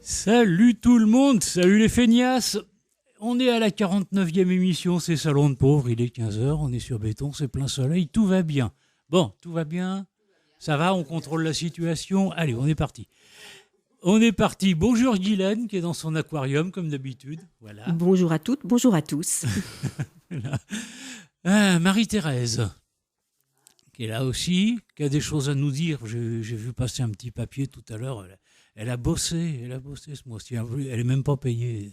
Salut tout le monde, salut les feignasses. On est à la 49e émission, c'est Salon de Pauvres, il est 15h, on est sur béton, c'est plein soleil, tout va bien. Bon, tout va bien, ça va, on contrôle la situation. Allez, on est parti. On est parti. Bonjour Guylaine qui est dans son aquarium comme d'habitude. Voilà. Bonjour à toutes, bonjour à tous. Marie-Thérèse qui est là aussi, qui a des choses à nous dire. J'ai vu passer un petit papier tout à l'heure. Elle a bossé ce mois-ci. Elle n'est même pas payée.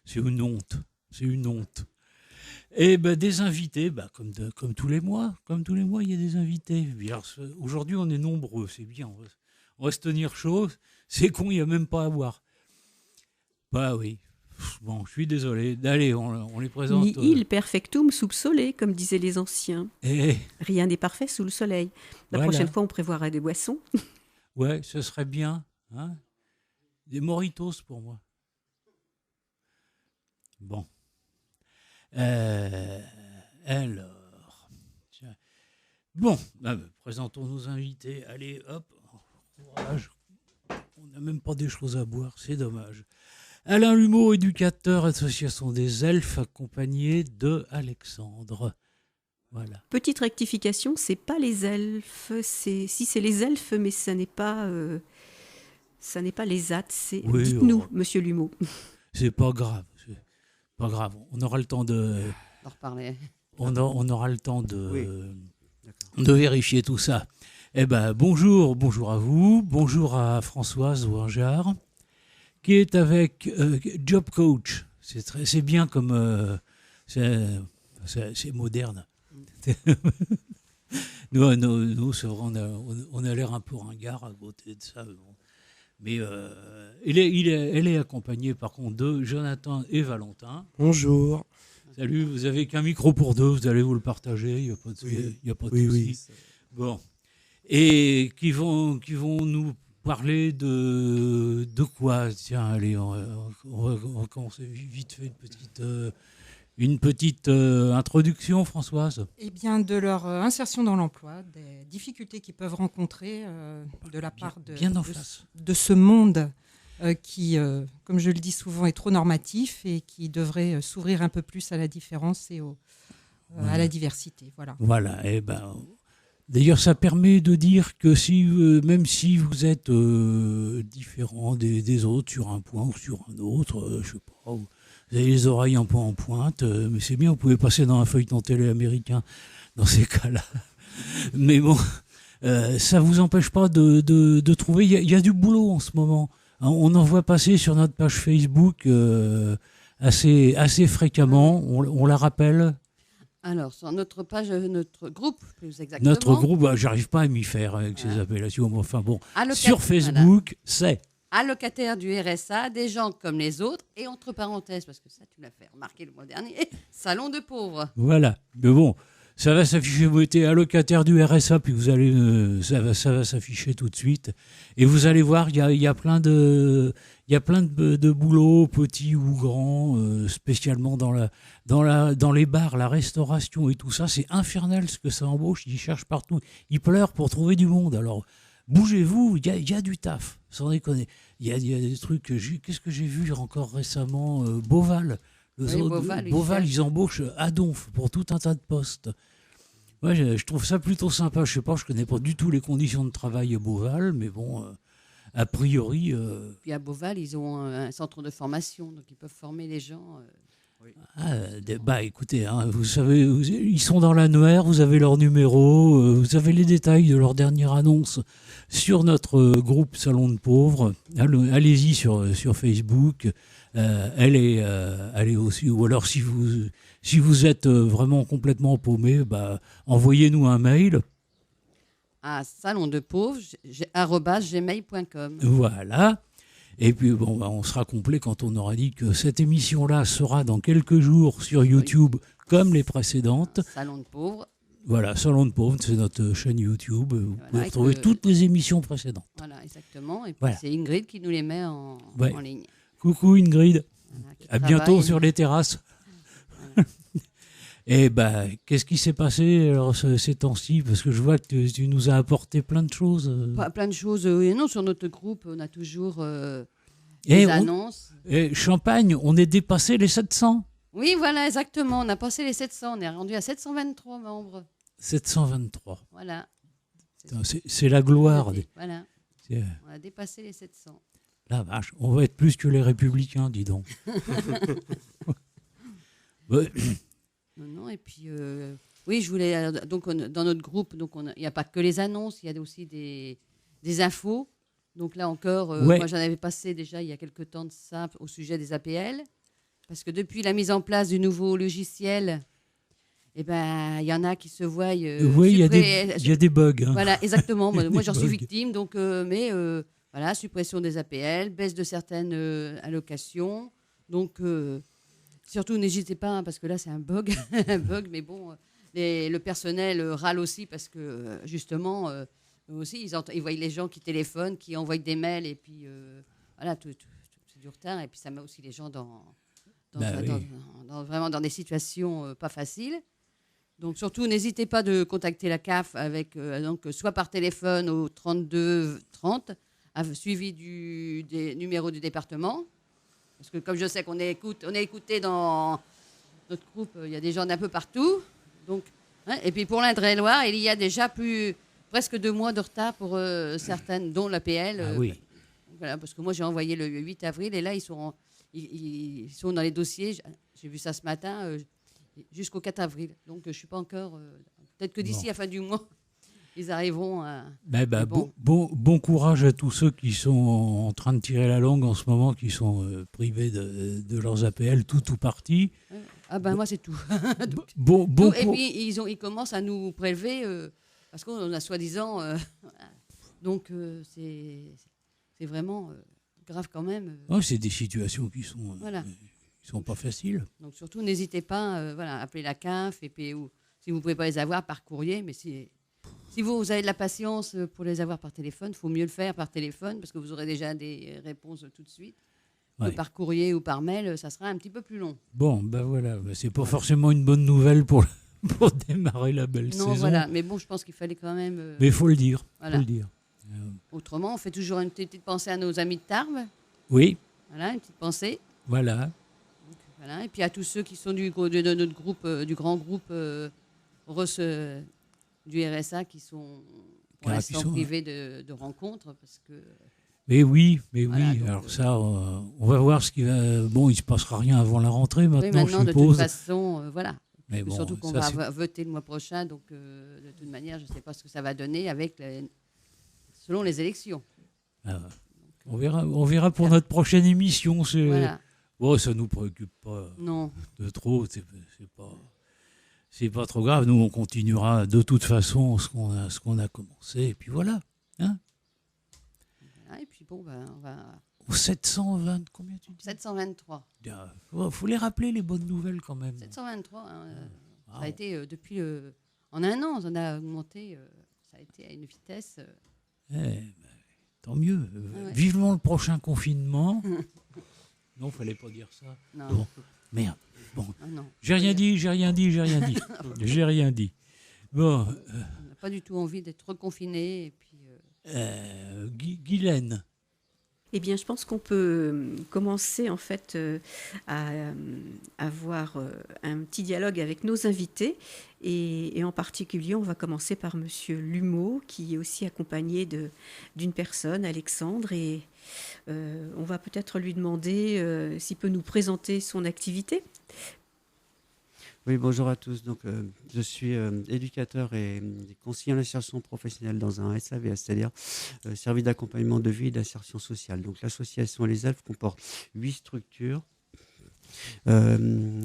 C'est une honte. C'est une honte. Et des invités, comme tous les mois. Comme tous les mois, il y a des invités. Bien, aujourd'hui, on est nombreux. C'est bien. On va se tenir chaud. C'est con, il n'y a même pas à boire. Bah oui. Bon, je suis désolé. Allez, on les présente. Nihil perfectum sub sole, comme disaient les anciens. Rien n'est parfait sous le soleil. La prochaine fois, on prévoira des boissons. Ouais, ce serait bien. Hein, des moritos pour moi. Bon. Alors. Tiens. Bon, présentons nos invités. Allez, hop. Courage. On n'a même pas des choses à boire, c'est dommage. Alain Lumeau, éducateur, association des elfes, accompagné de Alexandre. Voilà. Petite rectification, c'est pas les elfes, si c'est les elfes, mais ça n'est pas les attes. Oui, dites-nous, Monsieur Lumeau. C'est pas grave, On aura le temps de reparler. On aura le temps de vérifier tout ça. Eh ben bonjour à vous, bonjour à Françoise Ouinjar, qui est avec Job Coach. C'est bien comme c'est moderne. nous c'est vrai, on a l'air un peu ringard à côté de ça. Bon. Mais elle est accompagnée par contre de Jonathan et Valentin. Bonjour. Salut, vous avez qu'un micro pour deux, vous allez vous le partager, il n'y a pas de souci. Oui. Bon. Et qui vont nous parler de quoi? Tiens, allez, on va commencer vite fait une petite introduction, Françoise. Eh bien, de leur insertion dans l'emploi, des difficultés qu'ils peuvent rencontrer de la part de ce monde qui, comme je le dis souvent, est trop normatif et qui devrait s'ouvrir un peu plus à la différence et à la diversité. Voilà, et d'ailleurs, ça permet de dire que même si vous êtes différent des autres sur un point ou sur un autre, je sais pas, vous avez les oreilles un peu en pointe, mais c'est bien, vous pouvez passer dans un feuilleton télé américain dans ces cas-là. Mais bon, ça ne vous empêche pas de trouver. Il y a du boulot en ce moment. On en voit passer sur notre page Facebook assez fréquemment. On la rappelle. Alors, sur notre page, notre groupe, plus exactement. Notre groupe, j'arrive pas à m'y faire avec ces appellations. Enfin bon, sur Facebook, c'est allocataires du RSA, des gens comme les autres, et entre parenthèses, parce que ça, tu l'as fait remarquer le mois dernier, salon de pauvres. Voilà, mais bon, ça va s'afficher, vous êtes allocataire du RSA, puis vous allez, ça va s'afficher tout de suite, et vous allez voir, il y a plein de boulots, petits ou grands, spécialement dans les bars, la restauration et tout ça. C'est infernal ce que ça embauche. Ils cherchent partout. Ils pleurent pour trouver du monde. Alors, bougez-vous, il y a du taf, sans déconner. Il y a des trucs. Qu'est-ce que j'ai vu encore récemment? Beauval. Beauval, ils embauchent à donf pour tout un tas de postes. Ouais, je trouve ça plutôt sympa. Je sais pas, je connais pas du tout les conditions de travail à Beauval, mais bon... a priori... Puis à Beauval, ils ont un centre de formation, donc ils peuvent former les gens. Écoutez, vous savez, ils sont dans l'annuaire, vous avez leur numéro, vous avez les détails de leur dernière annonce sur notre groupe Salon de Pauvres. Allez-y sur Facebook. Elle est aussi... Ou alors, si vous êtes vraiment complètement paumé, envoyez-nous un mail. À salondepauvres@gmail.com. Voilà. Et puis, on sera complet quand on aura dit que cette émission-là sera dans quelques jours sur YouTube, comme les précédentes. Salon de pauvres. Voilà, Salon de pauvres, c'est notre chaîne YouTube. Vous pouvez retrouver toutes les émissions précédentes. Voilà, exactement. Et puis, c'est Ingrid qui nous les met en ligne. Coucou Ingrid. À bientôt sur les terrasses. Voilà. Et qu'est-ce qui s'est passé alors, ces temps-ci? Parce que je vois que tu nous as apporté plein de choses. Plein de choses, oui et non. Sur notre groupe, on a toujours des annonces. Et Champagne, on est dépassé les 700. Oui, voilà, exactement. On a passé les 700. On est rendu à 723 membres. 723. Voilà. C'est la gloire. Voilà. On a dépassé les 700. La vache, on va être plus que les Républicains, dis donc. Ouais. Non, et puis, oui, je voulais. Donc, dans notre groupe, il n'y a pas que les annonces, il y a aussi des infos. Donc là encore, moi j'en avais passé déjà il y a quelques temps de ça au sujet des APL. Parce que depuis la mise en place du nouveau logiciel, il y en a qui se voient. Oui, il y a des bugs. Hein. Voilà, exactement. Moi j'en suis victime. Donc, voilà, suppression des APL, baisse de certaines allocations. Donc, surtout, n'hésitez pas, hein, parce que là, c'est un bug. Mais bon, le personnel râle aussi parce que, justement, aussi, ils voient les gens qui téléphonent, qui envoient des mails, et puis, voilà, c'est du retard. Et puis, ça met aussi les gens vraiment dans des situations pas faciles. Donc, surtout, n'hésitez pas de contacter la CAF avec, donc, soit par téléphone au 32 30, suivi des numéros du département. Parce que comme je sais qu'on est écouté dans notre groupe, il y a des gens d'un peu partout. Donc, et puis pour l'Indre-et-Loire, il y a déjà presque 2 mois de retard pour certaines, dont l'APL. Oui. Voilà, parce que moi, j'ai envoyé le 8 avril et là, ils sont dans les dossiers. J'ai vu ça ce matin, jusqu'au 4 avril. Donc, je ne suis pas encore... peut-être que d'ici la fin du mois... Ils arriveront à... Bon courage à tous ceux qui sont en train de tirer la langue en ce moment, qui sont privés de leurs APL, tout ou partie. Moi, c'est tout. Et puis, ils commencent à nous prélever parce qu'on a soi-disant... donc, c'est vraiment grave quand même. C'est des situations qui sont, sont pas faciles. Donc, surtout, n'hésitez pas à appeler la CAF. Et puis, si vous ne pouvez pas les avoir, par courrier, mais si vous avez de la patience pour les avoir par téléphone, il faut mieux le faire par téléphone parce que vous aurez déjà des réponses tout de suite. Ouais. Par courrier ou par mail, ça sera un petit peu plus long. Bon, voilà, c'est pas forcément une bonne nouvelle pour démarrer la belle saison. Non, voilà, mais bon, je pense qu'il fallait quand même... Mais il faut le dire. Voilà. Faut le dire. Autrement, on fait toujours une petite pensée à nos amis de Tarbes. Oui. Voilà, une petite pensée. Voilà. Donc, voilà. Et puis à tous ceux qui sont de notre groupe, du grand groupe du RSA qui sont pour l'instant privés de rencontres parce que. Mais oui. Donc, alors ça, on va voir ce qui va. Bon, il se passera rien avant la rentrée maintenant, je suppose. De toute façon, voilà. Mais bon, surtout qu'on va voter le mois prochain, donc de toute manière, je ne sais pas ce que ça va donner selon les élections. On verra pour notre prochaine émission. Voilà. Bon, ça nous préoccupe pas de trop. C'est pas trop grave. Nous, on continuera de toute façon ce qu'on a commencé. Et puis voilà. Hein, et puis bon, on va... Au 720, combien tu dis ? 723. Il faut les rappeler, les bonnes nouvelles quand même. 723. Ça a été depuis... en un an, on a augmenté. Ça a été à une vitesse... tant mieux. Vivement le prochain confinement. Non, il ne fallait pas dire ça. Non. Bon, merde. Bon, j'ai rien dit. J'ai rien dit. Bon. On n'a pas du tout envie d'être reconfiné. Et puis, Guylaine. Eh bien, je pense qu'on peut commencer en fait à avoir un petit dialogue avec nos invités et en particulier, on va commencer par Monsieur Lumeau qui est aussi accompagné d'une personne, Alexandre, et on va peut-être lui demander s'il peut nous présenter son activité. Oui, bonjour à tous. Donc, je suis éducateur et conseiller en insertion professionnelle dans un SAVS, c'est-à-dire service d'accompagnement de vie et d'insertion sociale. Donc, l'association Les Elfes comporte 8 structures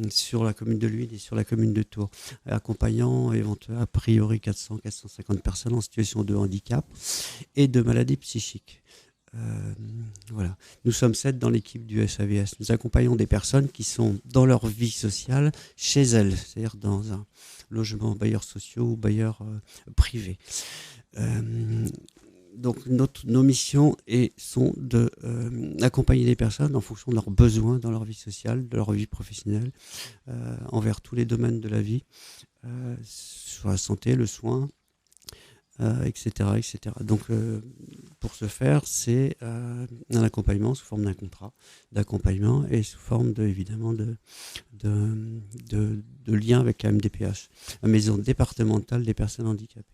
sur la commune de Luynes et sur la commune de Tours, accompagnant a priori 400-450 personnes en situation de handicap et de maladie psychique. Voilà. Nous sommes 7 dans l'équipe du SAVS. Nous accompagnons des personnes qui sont dans leur vie sociale chez elles, c'est-à-dire dans un logement bailleurs sociaux ou bailleurs privés. Donc nos missions sont d'accompagner les personnes en fonction de leurs besoins dans leur vie sociale, de leur vie professionnelle, envers tous les domaines de la vie, sur la santé, le soin, etc., etc. Donc, pour ce faire, c'est un accompagnement sous forme d'un contrat d'accompagnement et sous forme évidemment de lien avec la MDPH, la Maison départementale des personnes handicapées.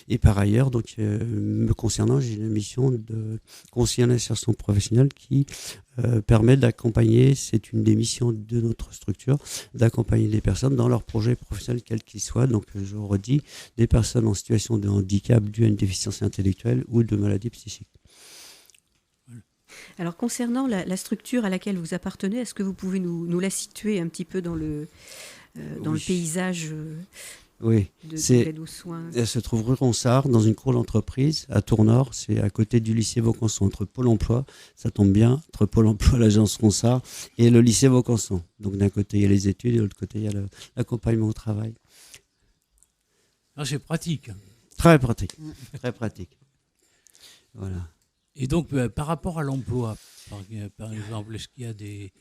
Et par ailleurs, donc, me concernant, j'ai une mission de conseiller en insertion professionnelle qui permet d'accompagner, c'est une des missions de notre structure, d'accompagner les personnes dans leurs projets professionnels quels qu'ils soient. Donc, je redis, des personnes en situation de handicap dû à une déficience intellectuelle ou de maladie psychique. Alors, concernant la structure à laquelle vous appartenez, est-ce que vous pouvez nous la situer un petit peu dans le paysage Oui, de l'aide aux soins? Elle se trouve rue Ronsard, dans une cour d'entreprise, à Tournord. C'est à côté du lycée Vaucanson, entre Pôle emploi, ça tombe bien, entre Pôle emploi, l'agence Ronsard, et le lycée Vaucanson. Donc d'un côté, il y a les études, et de l'autre côté, il y a l'accompagnement au travail. Ah, c'est pratique. Très pratique, très pratique. Voilà. Et donc, par rapport à l'emploi, par exemple, est-ce qu'il y a des...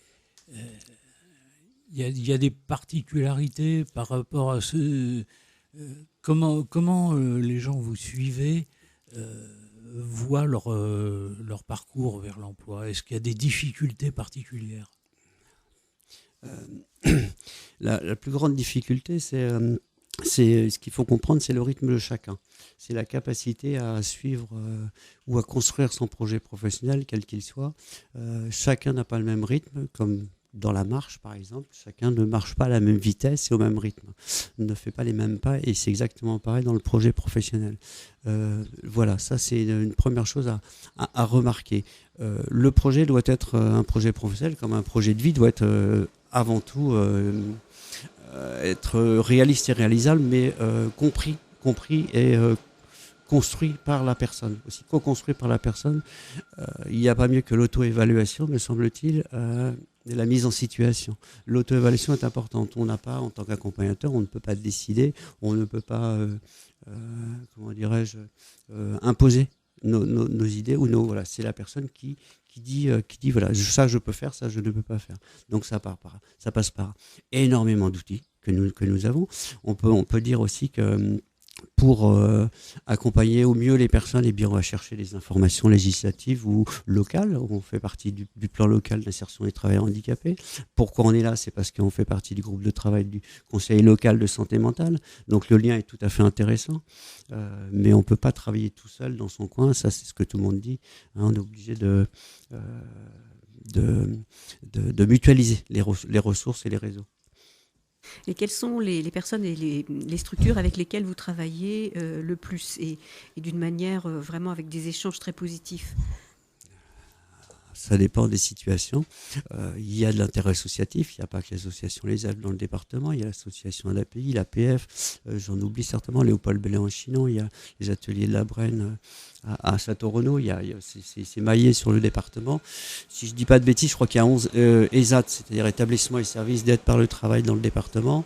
Il y a des particularités par rapport à ce... comment les gens vous suivez voient leur parcours vers l'emploi? Est-ce qu'il y a des difficultés particulières? La plus grande difficulté, c'est ce qu'il faut comprendre, c'est le rythme de chacun. C'est la capacité à suivre ou à construire son projet professionnel, quel qu'il soit. Chacun n'a pas le même rythme, comme dans la marche, par exemple. Chacun ne marche pas à la même vitesse et au même rythme. Ne fait pas les mêmes pas, et c'est exactement pareil dans le projet professionnel. Voilà, ça c'est une première chose à remarquer. Le projet doit être un projet professionnel, comme un projet de vie doit être avant tout être réaliste et réalisable, mais compris et construit par la personne, aussi co-construit par la personne. Il n'y a pas mieux que l'auto-évaluation, me semble-t-il, et la mise en situation. L'auto-évaluation est importante. On n'a pas, en tant qu'accompagnateur, on ne peut pas décider, on ne peut pas, comment dirais-je, imposer nos idées ou voilà. C'est la personne qui dit voilà, ça je peux faire, ça je ne peux pas faire. Donc ça passe par énormément d'outils que nous avons. On peut dire aussi que pour accompagner au mieux les personnes, eh bien, on va chercher des informations législatives ou locales. On fait partie du plan local d'insertion des travailleurs handicapés. Pourquoi on est là? C'est parce qu'on fait partie du groupe de travail du conseil local de santé mentale. Donc le lien est tout à fait intéressant. Mais on ne peut pas travailler tout seul dans son coin. Ça, c'est ce que tout le monde dit. On est obligé de mutualiser les ressources et les réseaux. Et quelles sont les personnes et les structures avec lesquelles vous travaillez le plus et d'une manière vraiment avec des échanges très positifs? Ça dépend des situations. Il y a de l'intérêt associatif. Il n'y a pas que l'association Les Alpes dans le département. Il y a l'association ADAPI, l'APF. J'en oublie certainement. Léopold Bellin en Chinon. Il y a les ateliers de la Brenne à Château-Renaud. C'est maillé sur le département. Si je ne dis pas de bêtises, je crois qu'il y a 11 ESAT, c'est-à-dire établissements et services d'aide par le travail dans le département.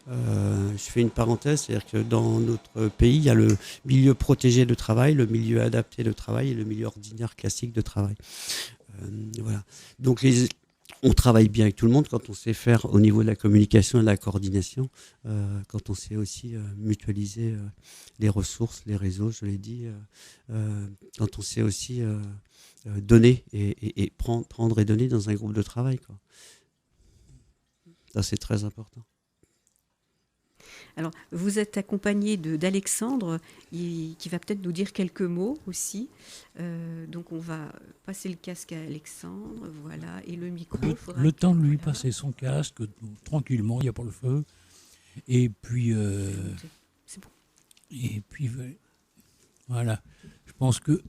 Je fais une parenthèse, c'est-à-dire que dans notre pays, il y a le milieu protégé de travail, le milieu adapté de travail et le milieu ordinaire classique de travail. Voilà. Donc on travaille bien avec tout le monde quand on sait faire au niveau de la communication et de la coordination, quand on sait aussi mutualiser les ressources, les réseaux, je l'ai dit, quand on sait aussi donner et prendre et donner dans un groupe de travail, quoi. Ça, c'est très important. Alors, vous êtes accompagné d'Alexandre, qui va peut-être nous dire quelques mots aussi. Donc, on va passer le casque à Alexandre, voilà, et le micro. Le temps de lui passer son casque, tranquillement, il n'y a pas le feu. Et puis... c'est bon. Et puis, voilà. Je pense que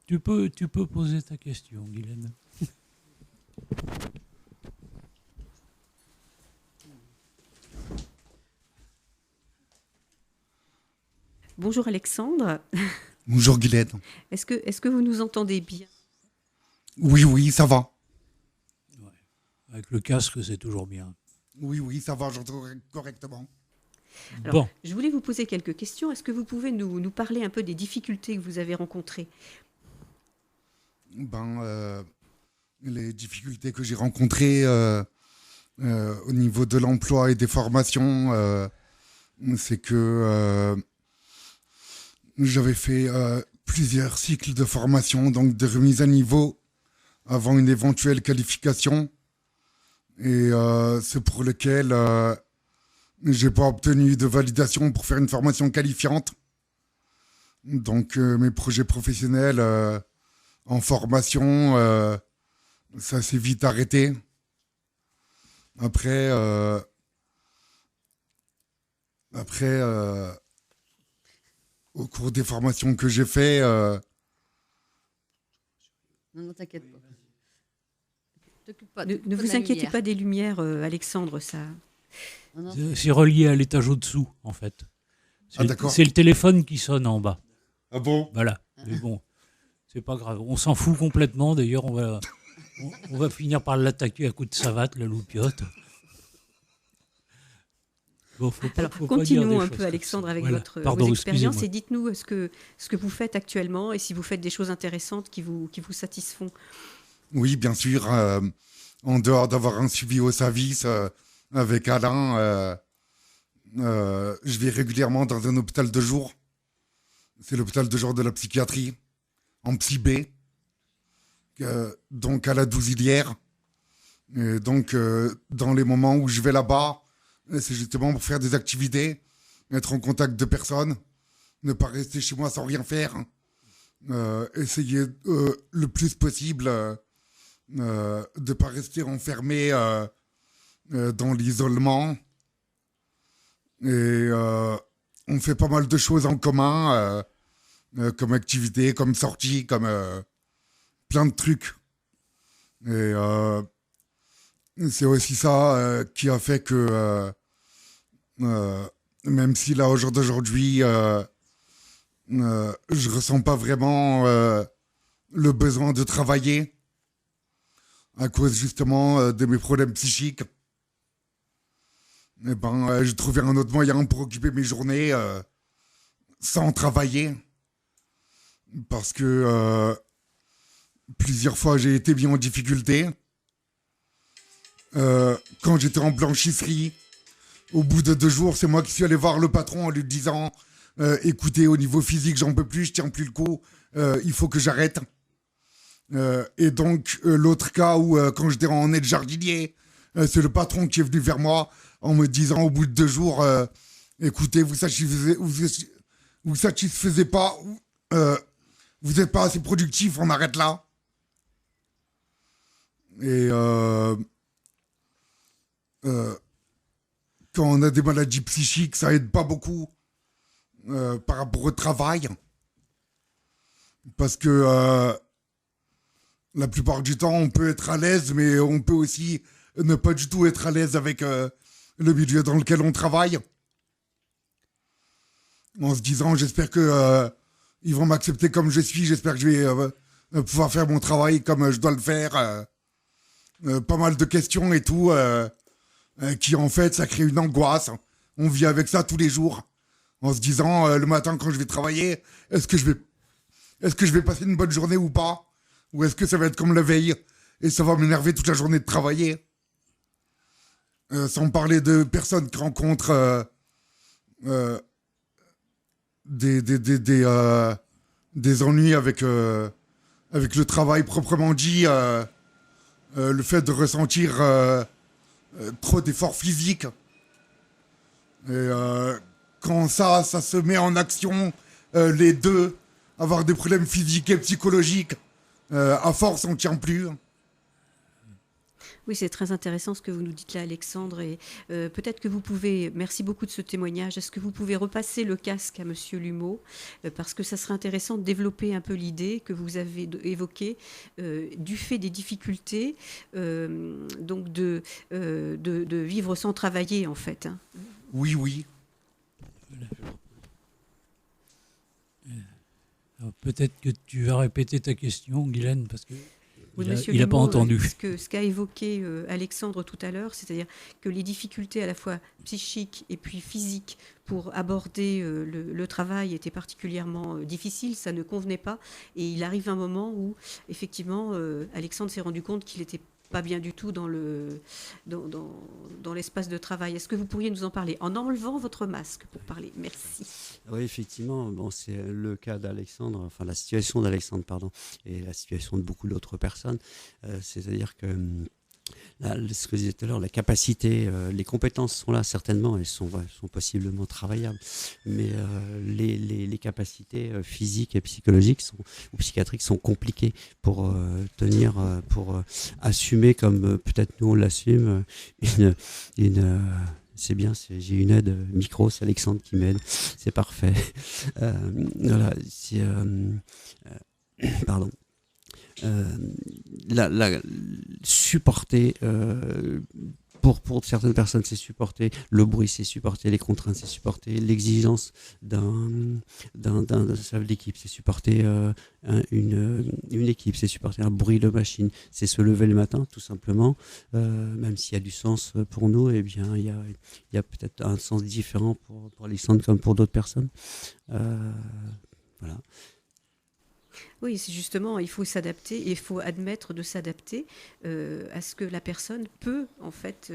tu peux poser ta question, Guylaine. Bonjour Alexandre. Bonjour Guylaine. Est-ce que vous nous entendez bien? Oui, ça va. Ouais. Avec le casque, c'est toujours bien. Oui, ça va, j'entends correctement. Alors, bon. Je voulais vous poser quelques questions. Est-ce que vous pouvez nous parler un peu des difficultés que vous avez rencontrées? Les difficultés que j'ai rencontrées au niveau de l'emploi et des formations, c'est que J'avais fait plusieurs cycles de formation, donc de remise à niveau avant une éventuelle qualification. Et c'est pour lequel j'ai pas obtenu de validation pour faire une formation qualifiante. Donc mes projets professionnels en formation, ça s'est vite arrêté. Après, au cours des formations que j'ai fait, Non, t'inquiète pas. Ne vous inquiétez pas des lumières, Alexandre, ça. C'est relié à l'étage au-dessous, en fait. D'accord. C'est le téléphone qui sonne en bas. Ah bon? Voilà. Mais bon, c'est pas grave. On s'en fout complètement. D'ailleurs, on va finir par l'attaquer à coups de savate, la loupiote. Bon, Alors, continuons un peu, Alexandre, avec vos expériences et dites-nous ce que vous faites actuellement et si vous faites des choses intéressantes qui vous satisfont. Oui, bien sûr. En dehors d'avoir un suivi au service avec Alain, je vais régulièrement dans un hôpital de jour. C'est l'hôpital de jour de la psychiatrie, en Psy B, donc à la Douzilière. Et donc, dans les moments où je vais là-bas, c'est justement pour faire des activités, être en contact de personnes, ne pas rester chez moi sans rien faire, essayer le plus possible de ne pas rester enfermé dans l'isolement. Et on fait pas mal de choses en commun, comme activité, comme sortie, comme plein de trucs. Et c'est aussi ça qui a fait que, même si là, au jour d'aujourd'hui, je ressens pas vraiment le besoin de travailler à cause justement de mes problèmes psychiques, eh ben, j'ai trouvé un autre moyen pour occuper mes journées sans travailler. Parce que plusieurs fois, j'ai été mis en difficulté. Quand j'étais en blanchisserie, au bout de 2 jours, c'est moi qui suis allé voir le patron en lui disant écoutez, au niveau physique, j'en peux plus, je tiens plus le coup, il faut que j'arrête. Et donc, l'autre cas où, quand j'étais en aide jardinier, c'est le patron qui est venu vers moi en me disant au bout de 2 jours écoutez, vous satisfaisez pas, vous n'êtes pas assez productif, on arrête là. Et quand on a des maladies psychiques, ça aide pas beaucoup par rapport au travail. Parce que la plupart du temps, on peut être à l'aise, mais on peut aussi ne pas du tout être à l'aise avec le milieu dans lequel on travaille. En se disant, j'espère que ils vont m'accepter comme je suis, j'espère que je vais pouvoir faire mon travail comme je dois le faire. Pas mal de questions et tout, qui en fait, ça crée une angoisse. On vit avec ça tous les jours, en se disant, le matin quand je vais travailler, est-ce que je vais passer une bonne journée ou pas? Ou est-ce que ça va être comme la veille et ça va m'énerver toute la journée de travailler? Sans parler de personnes qui rencontrent des ennuis avec le travail proprement dit, le fait de ressentir trop d'efforts physiques. Et quand ça se met en action, les deux, avoir des problèmes physiques et psychologiques, à force, on ne tient plus. Oui, c'est très intéressant ce que vous nous dites là, Alexandre. Et peut-être que vous pouvez, merci beaucoup de ce témoignage, est-ce que vous pouvez repasser le casque à Monsieur Lumeau, parce que ça serait intéressant de développer un peu l'idée que vous avez évoquée du fait des difficultés, donc de vivre sans travailler, en fait. Hein. Oui, oui. Alors, peut-être que tu vas répéter ta question, Guylaine, parce que oui, il n'a pas entendu. Ce qu'a évoqué Alexandre tout à l'heure, c'est-à-dire que les difficultés à la fois psychiques et puis physiques pour aborder le travail étaient particulièrement difficiles, ça ne convenait pas. Et il arrive un moment où, effectivement, Alexandre s'est rendu compte qu'il était pas bien du tout dans l'espace de travail. Est-ce que vous pourriez nous en parler en enlevant votre masque pour parler? Merci. Oui, effectivement, bon, c'est le cas d'Alexandre, enfin la situation d'Alexandre, pardon, et la situation de beaucoup d'autres personnes. C'est-à-dire que là, ce que je disais tout à l'heure, la capacité, les compétences sont là certainement, elles sont possiblement travaillables, mais les capacités physiques et psychologiques ou psychiatriques sont compliquées pour tenir, pour assumer comme peut-être nous on l'assume, c'est bien, j'ai une aide micro, c'est Alexandre qui m'aide, c'est parfait. Voilà, pardon. Supporter, pour certaines personnes, c'est supporter le bruit, c'est supporter les contraintes, c'est supporter l'exigence d'un chef d'équipe, c'est supporter une équipe, c'est supporter un bruit de machine, c'est se lever le matin, tout simplement. Même s'il y a du sens pour nous, eh bien, il y a peut-être un sens différent pour Alexandre comme pour d'autres personnes. Voilà. Oui, c'est justement, il faut s'adapter et il faut admettre de s'adapter à ce que la personne peut en fait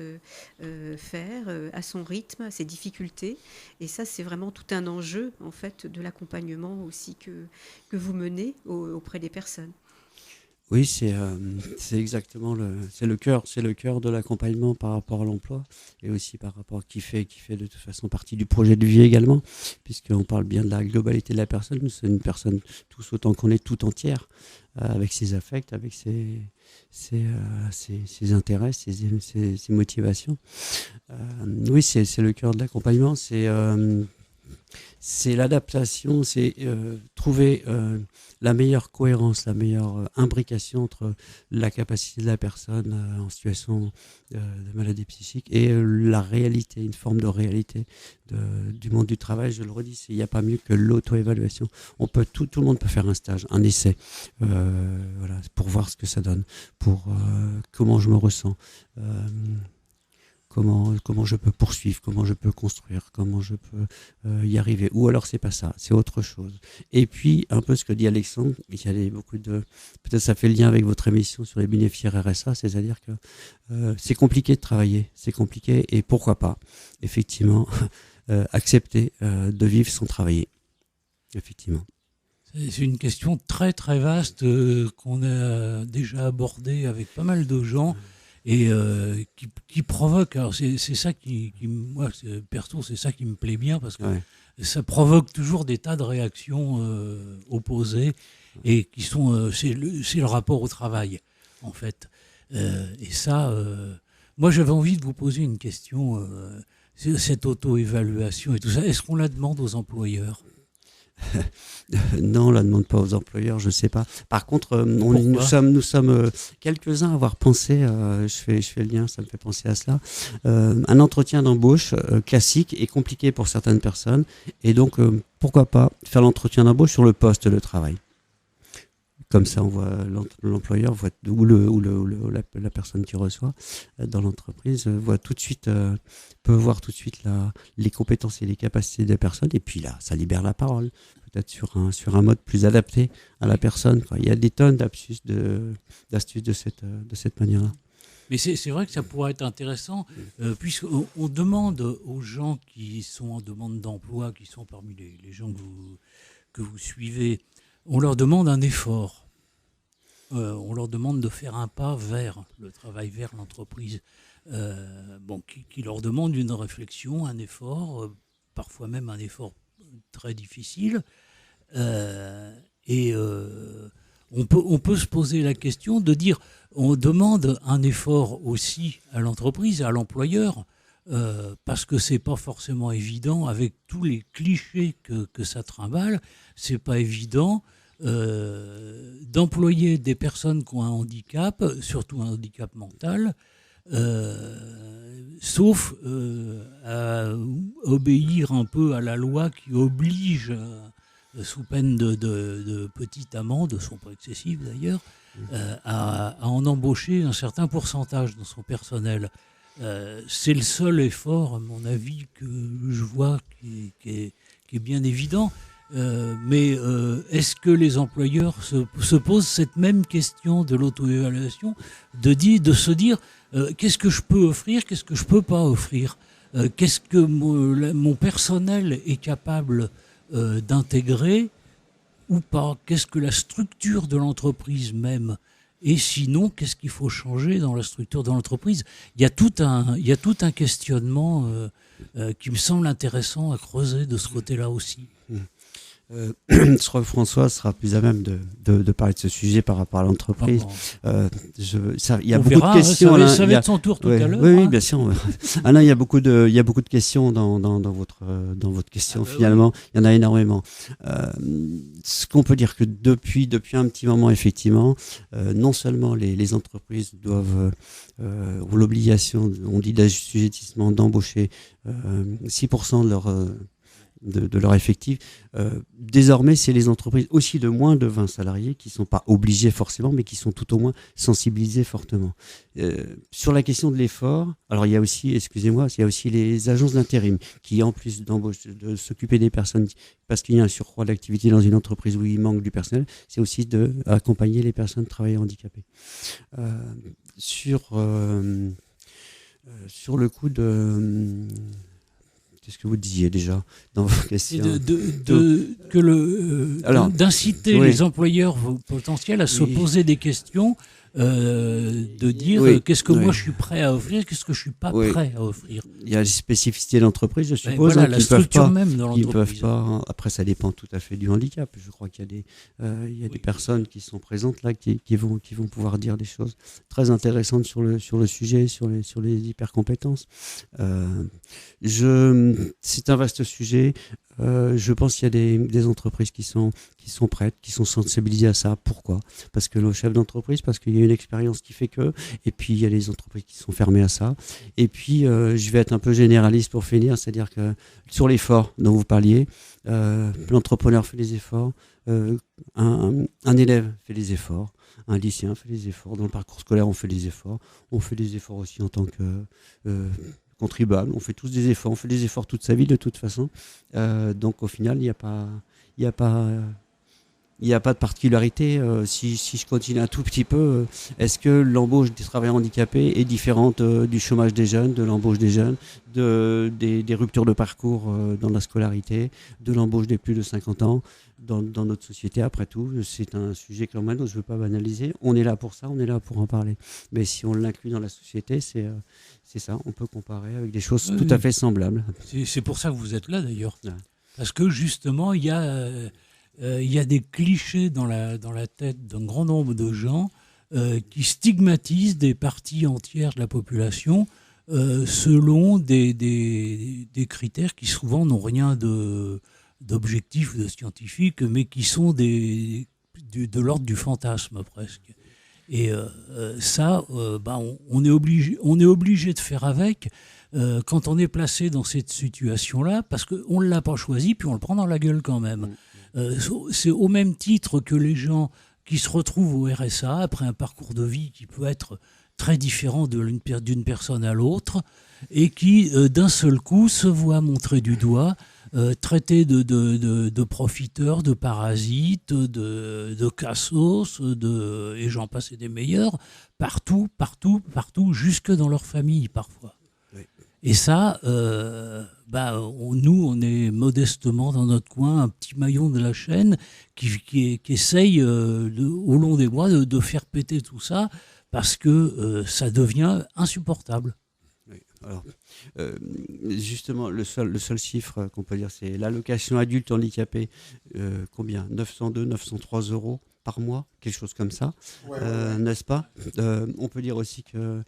faire, à son rythme, à ses difficultés. Et ça, c'est vraiment tout un enjeu en fait de l'accompagnement aussi que vous menez auprès des personnes. Oui, c'est exactement le cœur de l'accompagnement par rapport à l'emploi et aussi par rapport qui fait de toute façon partie du projet de vie également, puisqu'on parle bien de la globalité de la personne. Nous sommes une personne tous autant qu'on est tout entière, avec ses affects, avec ses intérêts, ses motivations. Oui, c'est le cœur de l'accompagnement, c'est l'adaptation, c'est trouver la meilleure cohérence, la meilleure imbrication entre la capacité de la personne en situation de maladie psychique et la réalité, une forme de réalité du monde du travail. Je le redis, il n'y a pas mieux que l'auto-évaluation. Tout le monde peut faire un stage, un essai, voilà, pour voir ce que ça donne, pour comment je me ressens. Comment je peux poursuivre, comment je peux construire, comment je peux y arriver. Ou alors c'est pas ça, c'est autre chose. Et puis, un peu ce que dit Alexandre, il y a peut-être ça fait le lien avec votre émission sur les bénéficiaires RSA, c'est-à-dire que c'est compliqué de travailler, c'est compliqué, et pourquoi pas, effectivement, accepter de vivre sans travailler, effectivement. C'est une question très très vaste qu'on a déjà abordée avec pas mal de gens. Et qui provoque, alors c'est ça moi perso, c'est ça qui me plaît bien, parce que ça provoque toujours des tas de réactions opposées, et qui sont c'est le rapport au travail en fait, et ça moi j'avais envie de vous poser une question, cette auto-évaluation et tout ça, est-ce qu'on la demande aux employeurs? Non, on ne la demande pas aux employeurs, je ne sais pas. Par contre, nous sommes quelques-uns à avoir pensé, je fais le lien, ça me fait penser à cela, un entretien d'embauche classique et compliqué pour certaines personnes. Et donc, pourquoi pas faire l'entretien d'embauche sur le poste de travail. Comme ça, on voit l'employeur voit, ou la personne qui reçoit dans l'entreprise peut voir tout de suite les compétences et les capacités des personnes. Et puis là, ça libère la parole, peut-être sur un mode plus adapté à la personne. Enfin, il y a des tonnes d'astuces de cette manière-là. Mais c'est vrai que ça pourrait être intéressant, puisqu'on demande aux gens qui sont en demande d'emploi, qui sont parmi les gens que vous suivez, on leur demande un effort. On leur demande de faire un pas vers le travail, vers l'entreprise. Qui leur demande une réflexion, un effort, parfois même un effort très difficile. On peut se poser la question de dire, on demande un effort aussi à l'entreprise, à l'employeur, parce que c'est pas forcément évident, avec tous les clichés que ça trimballe, c'est pas évident d'employer des personnes qui ont un handicap, surtout un handicap mental, sauf à obéir un peu à la loi qui oblige, sous peine de petite amende, ne sont pas excessives d'ailleurs, à en embaucher un certain pourcentage dans son personnel. C'est le seul effort, à mon avis, que je vois qui est bien évident. Mais est-ce que les employeurs se posent cette même question de l'auto-évaluation, de se dire qu'est-ce que je peux offrir, qu'est-ce que je peux pas offrir, qu'est-ce que mon personnel est capable d'intégrer ou pas, qu'est-ce que la structure de l'entreprise même, et sinon qu'est-ce qu'il faut changer dans la structure de l'entreprise. Il y a tout un questionnement qui me semble intéressant à creuser de ce côté-là aussi. Je crois que François sera plus à même de parler de ce sujet par rapport à l'entreprise. Il y a beaucoup de questions. Ça va être son tour tout à l'heure. Oui, bien sûr. Il y a beaucoup de questions dans votre question. Finalement, il y en a énormément. Ce qu'on peut dire que depuis un petit moment, effectivement, non seulement les entreprises doivent ont l'obligation, on dit d'assujettissement, d'embaucher 6% de leur effectif. Désormais, c'est les entreprises aussi de moins de 20 salariés qui ne sont pas obligées forcément, mais qui sont tout au moins sensibilisées fortement. Sur la question de l'effort, alors il y a aussi les agences d'intérim qui, en plus de s'occuper des personnes, parce qu'il y a un surcroît d'activité dans une entreprise où il manque du personnel, c'est aussi d'accompagner les personnes travailleurs handicapées. Sur le coup de... Qu'est-ce que vous disiez déjà dans vos questions ? D'inciter les employeurs potentiels à se poser des questions, de dire qu'est-ce que moi je suis prêt à offrir, qu'est-ce que je suis pas prêt à offrir. Il y a les spécificités de l'entreprise, je suppose. Voilà, la structure même de l'entreprise. Ils peuvent pas. Après, ça dépend tout à fait du handicap. Je crois qu'il y a des personnes qui sont présentes là qui vont pouvoir dire des choses très intéressantes sur le sujet, sur les hypercompétences. C'est un vaste sujet. Je pense qu'il y a des entreprises qui sont prêtes, qui sont sensibilisées à ça. Pourquoi ? Parce que le chef d'entreprise, parce qu'il y a une expérience qui fait que, et puis il y a les entreprises qui sont fermées à ça. Et puis je vais être un peu généraliste pour finir, c'est-à-dire que sur l'effort dont vous parliez, l'entrepreneur fait des efforts, un élève fait des efforts, un lycéen fait des efforts, dans le parcours scolaire on fait des efforts aussi en tant que contribuable, on fait tous des efforts, on fait des efforts toute sa vie de toute façon. Donc au final, il n'y a pas de particularité. Si je continue un tout petit peu, est-ce que l'embauche des travailleurs handicapés est différente du chômage des jeunes, de l'embauche des jeunes, des ruptures de parcours dans la scolarité, de l'embauche des plus de 50 ans dans notre société? Après tout, c'est un sujet que je ne veux pas banaliser. On est là pour ça, on est là pour en parler. Mais si on l'inclut dans la société, c'est ça. On peut comparer avec des choses tout à fait semblables. C'est pour ça que vous êtes là d'ailleurs. Ouais. Parce que justement, il y a des clichés dans la tête d'un grand nombre de gens qui stigmatisent des parties entières de la population selon des critères qui souvent n'ont rien d'objectif ou de scientifique, mais qui sont de l'ordre du fantasme presque. Et ça, on est obligé de faire avec quand on est placé dans cette situation-là, parce qu'on ne l'a pas choisi, puis on le prend dans la gueule quand même. C'est au même titre que les gens qui se retrouvent au RSA après un parcours de vie qui peut être très différent d'une personne à l'autre, et qui d'un seul coup se voient montrer du doigt, traités de profiteurs, de parasites, de cassos, et j'en passe et des meilleurs, partout, jusque dans leur famille parfois. Oui. Et ça, nous, on est modestement dans notre coin, un petit maillon de la chaîne qui essaye au long des mois de faire péter tout ça, parce que ça devient insupportable. Oui. Alors, justement, le seul chiffre qu'on peut dire, c'est l'allocation adulte handicapé. Combien ? 903 € par mois, quelque chose comme ça, n'est-ce pas ? On peut dire aussi que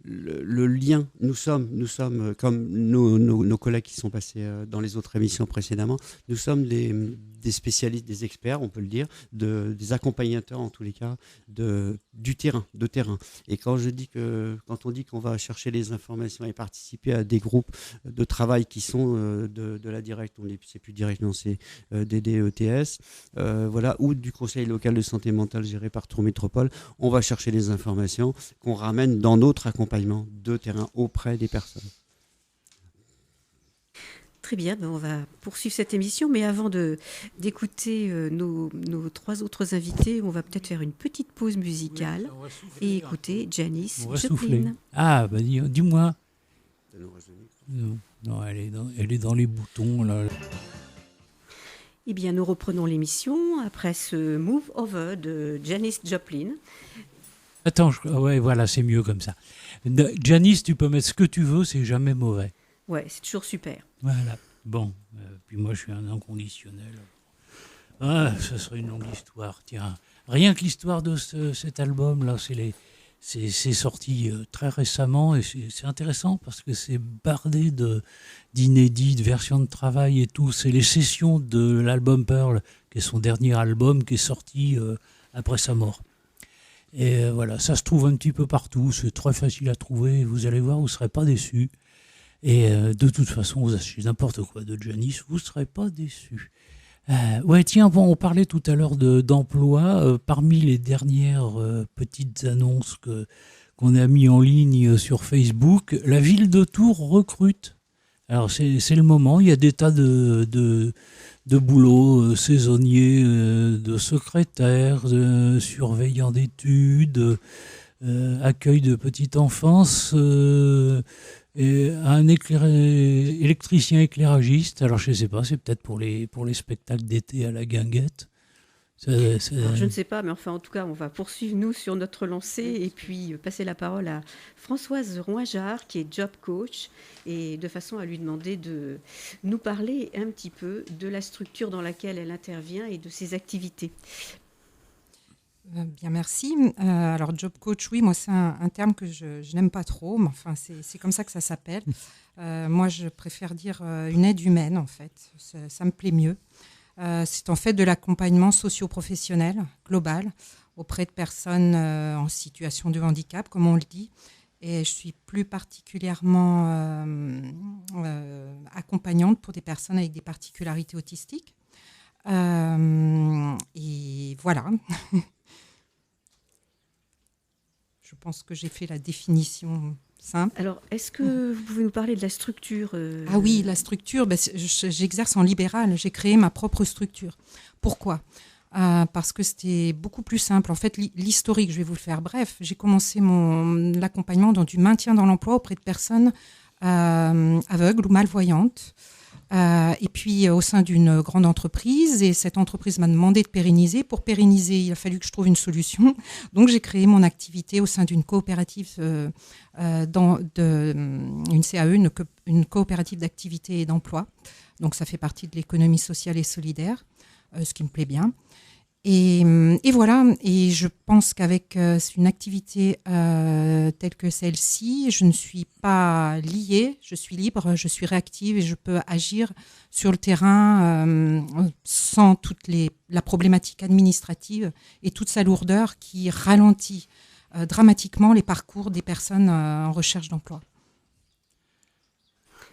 le lien, nous sommes comme nos collègues qui sont passés dans les autres émissions précédemment, nous sommes des spécialistes, des experts, on peut le dire, des accompagnateurs en tous les cas du terrain, de terrain. Et quand on dit qu'on va chercher les informations et participer à des groupes de travail qui sont de la directe, c'est plus direct, non, c'est des DETS, ou du conseil local de santé mentale géré par Tours Métropole, on va chercher les informations qu'on ramène dans notre accompagnement de terrain auprès des personnes. Très bien, on va poursuivre cette émission, mais avant d'écouter nos 3 autres invités, on va peut-être faire une petite pause musicale et écouter Janis Joplin. Ah, bah dis-moi. Non, elle est dans les boutons, là. Eh bien, nous reprenons l'émission après ce Move Over de Janis Joplin. Attends, ouais, voilà, c'est mieux comme ça. Janis, tu peux mettre ce que tu veux, c'est jamais mauvais. Ouais, c'est toujours super. Voilà. Bon, puis moi, je suis un inconditionnel. Ah, ce serait une longue histoire, tiens. Rien que l'histoire de cet album-là, c'est sorti très récemment et c'est intéressant parce que c'est bardé d'inédits, de versions de travail et tout. C'est les sessions de l'album Pearl, qui est son dernier album, qui est sorti après sa mort. Et voilà, ça se trouve un petit peu partout, c'est très facile à trouver. Vous allez voir, vous ne serez pas déçus. Et de toute façon, vous achetez n'importe quoi de Janis, vous ne serez pas déçus. Ouais, tiens, bon, on parlait tout à l'heure d'emploi. Parmi les dernières petites annonces qu'on a mis en ligne sur Facebook, la ville de Tours recrute. Alors, c'est le moment, il y a des tas de boulot saisonniers, de secrétaires, de surveillants d'études, accueil de petite enfance, et un électricien éclairagiste. Alors je ne sais pas, c'est peut-être pour les spectacles d'été à la guinguette. Alors, je ne sais pas, mais enfin en tout cas on va poursuivre nous sur notre lancée et puis passer la parole à Françoise Roinjard qui est job coach et de façon à lui demander de nous parler un petit peu de la structure dans laquelle elle intervient et de ses activités. Bien, merci. Alors, job coach, oui, moi, c'est un terme que je n'aime pas trop, mais enfin, c'est comme ça que ça s'appelle. Moi, je préfère dire une aide humaine, en fait. Ça me plaît mieux. C'est en fait de l'accompagnement socio-professionnel global auprès de personnes en situation de handicap, comme on le dit. Et je suis plus particulièrement accompagnante pour des personnes avec des particularités autistiques. Et voilà. Je pense que j'ai fait la définition simple. Alors, est-ce que vous pouvez nous parler de la structure Ah oui, la structure, j'exerce en libéral. J'ai créé ma propre structure. Pourquoi ? Parce que c'était beaucoup plus simple. En fait, l'historique, je vais vous le faire bref. J'ai commencé l'accompagnement dans du maintien dans l'emploi auprès de personnes aveugles ou malvoyantes. Et puis au sein d'une grande entreprise, et cette entreprise m'a demandé de pérenniser. Pour pérenniser, il a fallu que je trouve une solution. Donc j'ai créé mon activité au sein d'une coopérative, une CAE, une coopérative d'activité et d'emploi. Donc ça fait partie de l'économie sociale et solidaire, ce qui me plaît bien. Et voilà, et je pense qu'avec une activité telle que celle-ci, je ne suis pas liée, je suis libre, je suis réactive et je peux agir sur le terrain sans la problématique administrative et toute sa lourdeur qui ralentit dramatiquement les parcours des personnes en recherche d'emploi.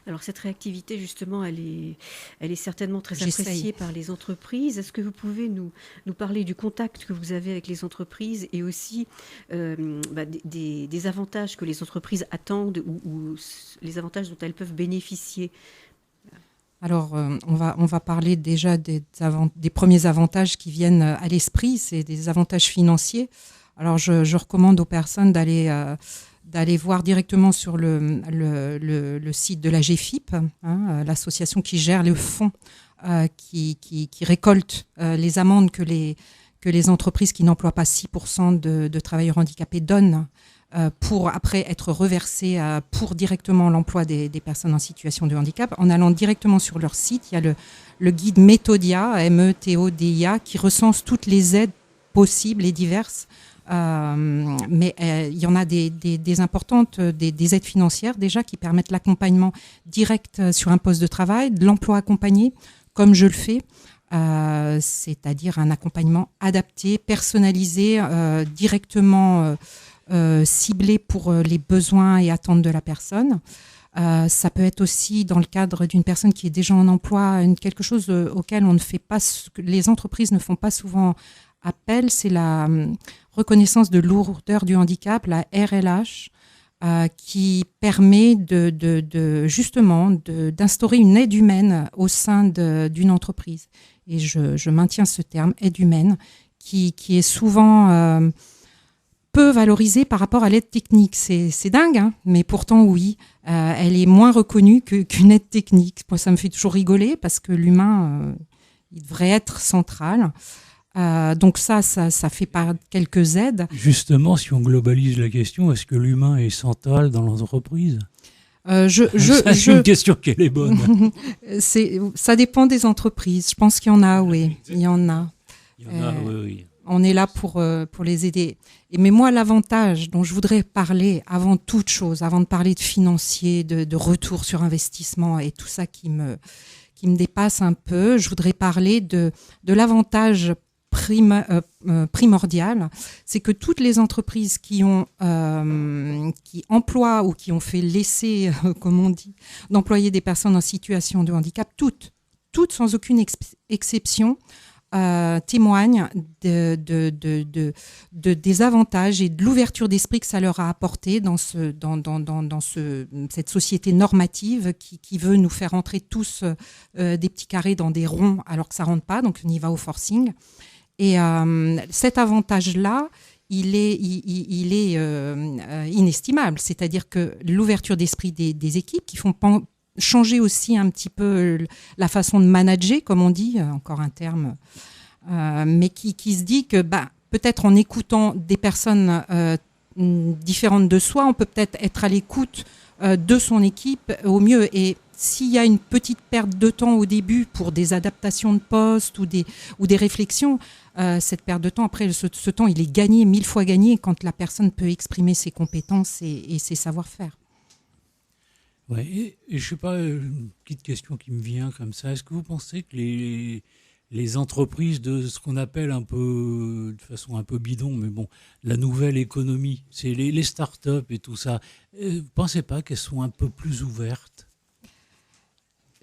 Alors cette réactivité, justement, elle est certainement très appréciée par les entreprises. Est-ce que vous pouvez nous parler du contact que vous avez avec les entreprises et aussi des avantages que les entreprises attendent ou les avantages dont elles peuvent bénéficier ? Alors, on va parler déjà des premiers avantages qui viennent à l'esprit, c'est des avantages financiers. Alors, je recommande aux personnes d'aller voir directement sur le site de la GFIP, l'association qui gère le fonds qui récolte les amendes que les entreprises qui n'emploient pas 6% de travailleurs handicapés donnent pour après être reversées pour directement l'emploi des personnes en situation de handicap. En allant directement sur leur site, il y a le guide Metodia, METODIA, qui recense toutes les aides possibles et diverses. Mais il y en a des importantes, des aides financières déjà qui permettent l'accompagnement direct sur un poste de travail, de l'emploi accompagné, comme je le fais, c'est-à-dire un accompagnement adapté, personnalisé, directement ciblé pour les besoins et attentes de la personne. Ça peut être aussi dans le cadre d'une personne qui est déjà en emploi, quelque chose auquel les entreprises ne font pas souvent appel, c'est la reconnaissance de lourdeur du handicap, la RLH, qui permet justement d'instaurer une aide humaine au sein d'une entreprise. Et je maintiens ce terme, aide humaine, qui est souvent peu valorisée par rapport à l'aide technique. C'est dingue, hein, mais pourtant oui, elle est moins reconnue qu'une aide technique. Moi, ça me fait toujours rigoler parce que l'humain, il devrait être central. Donc ça fait par quelques aides. Justement, si on globalise la question, est-ce que l'humain est central dans l'entreprise ? C'est une question qui est bonne. Ça dépend des entreprises. Je pense qu'il y en a, oui. Il y en a. Oui. On est là pour les aider. Mais moi, l'avantage dont je voudrais parler avant toute chose, avant de parler de financier, de retour sur investissement et tout ça qui me dépasse un peu, je voudrais parler de l'avantage primordial, c'est que toutes les entreprises qui emploient ou qui ont fait l'essai, comme on dit, d'employer des personnes en situation de handicap, toutes sans aucune exception, témoignent des avantages et de l'ouverture d'esprit que ça leur a apporté dans cette société normative qui veut nous faire entrer tous des petits carrés dans des ronds alors que ça rentre pas, donc on y va au forcing. Et cet avantage-là, il est inestimable. C'est-à-dire que l'ouverture d'esprit des équipes qui font changer aussi un petit peu la façon de manager, comme on dit, encore un terme, mais qui se dit que peut-être en écoutant des personnes différentes de soi, on peut peut-être être à l'écoute de son équipe au mieux. Et s'il y a une petite perte de temps au début pour des adaptations de poste ou des réflexions, cette perte de temps, après, ce temps, il est gagné, 1000 fois gagné quand la personne peut exprimer ses compétences et ses savoir-faire. Ouais, et je sais pas, une petite question qui me vient comme ça. Est-ce que vous pensez que les entreprises de ce qu'on appelle un peu, de façon un peu bidon, mais bon, la nouvelle économie, c'est les start-up et tout ça, vous pensez pas qu'elles sont un peu plus ouvertes ?